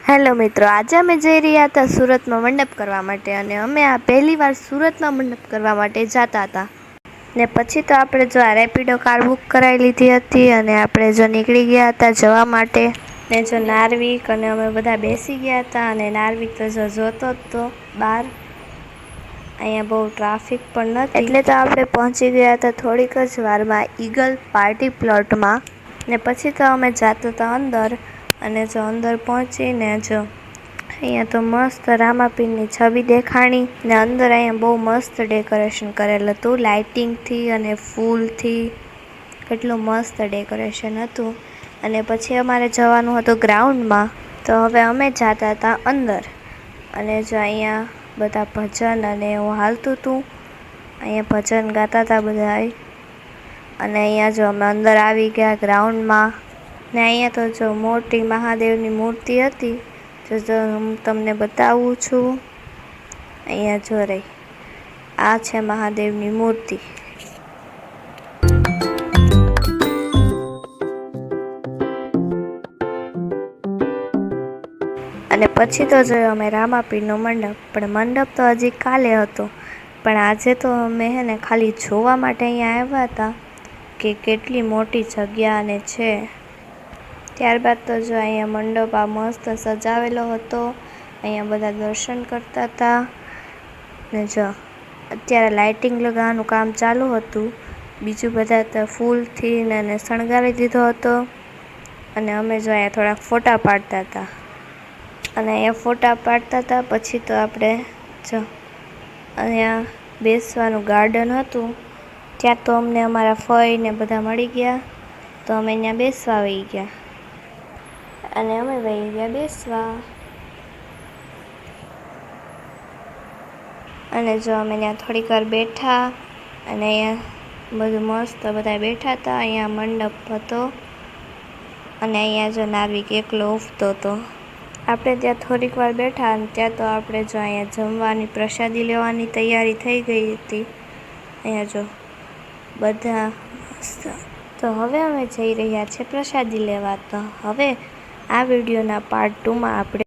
hello મિત્રો, આજે અમે જઈ રહ્યા હતા સુરતમાં મંડપ કરવા માટે અને અમે આ પહેલી વાર સુરતમાં મંડપ કરવા માટે જતા હતા ને પછી તો આપણે જો આ રેપિડો કાર બુક કરાવી લીધી હતી અને આપણે જો નીકળી ગયા હતા જવા માટે ને જો નાર્વિક અને અમે બધા બેસી ગયા હતા અને નાર્વિક તો જો જોતો જ તો બહાર અહીંયા બહુ ટ્રાફિક પણ નથી એટલે તો આપણે પહોંચી ગયા હતા થોડીક જ વારમાં ઈગલ પાર્ટી પ્લોટમાં ને પછી તો અમે જતા હતા અંદર અને જો અંદર પહોંચીને જો અહીંયા તો મસ્ત રામાપીરની છબી દેખાણી ને અંદર અહીંયા બહુ મસ્ત ડેકોરેશન કરેલું હતું લાઇટિંગથી અને ફૂલથી કેટલું મસ્ત ડેકોરેશન હતું અને પછી અમારે જવાનું હતું ગ્રાઉન્ડમાં તો હવે અમે જતા હતા અંદર અને જો અહીંયા બધા ભજન અને એવું હાલતું હતું અહીંયા ભજન ગાતા હતા બધા અને અહીંયા જો અમે અંદર આવી ગયા ગ્રાઉન્ડમાં ને અહીંયા તો જો મોટી મહાદેવની મૂર્તિ હતી જો હું તમને બતાવું છું અહીંયા જો રહી આ છે મહાદેવની મૂર્તિ અને પછી તો જોયો અમે રામાપીરનો મંડપ પણ મંડપ તો હજી કાલે હતો પણ આજે તો અમે ને ખાલી જોવા માટે અહીંયા આવ્યા હતા કે કેટલી મોટી જગ્યા અને છે ત્યારબાદ તો જો અહીંયા મંડપ આ મસ્ત સજાવેલો હતો અહીંયા બધા દર્શન કરતા હતા ને જો અત્યારે લાઇટિંગ લગાવવાનું કામ ચાલુ હતું બીજું બધા તો ફૂલથી ને શણગારી દીધો હતો અને અમે જો અહીંયા થોડાક ફોટા પાડતા હતા અને અહીંયા ફોટા પાડતા હતા પછી તો આપણે જો અહીંયા બેસવાનું ગાર્ડન હતું ત્યાં તો અમને અમારા ફઈ ને બધા મળી ગયા તો અમે અહીંયા બેસવા વહી ગયા અને અમે વહી ગયા બેસવા અને જો અમે ત્યાં થોડીક વાર બેઠા અને અહીંયા બધું મસ્ત બધા બેઠા હતા અહીંયા મંડપ હતો અને અહીંયા જો નાર્વિક એકલો ઊભતો હતો આપણે ત્યાં થોડીક વાર બેઠા અને ત્યાં તો આપણે જો અહીંયા જમવાની પ્રસાદી લેવાની તૈયારી થઈ ગઈ હતી અહીંયા જો બધા મસ્ત તો હવે અમે જઈ રહ્યા છીએ પ્રસાદી લેવા તો હવે આ વિડીયોના પાર્ટ 2માં આપણે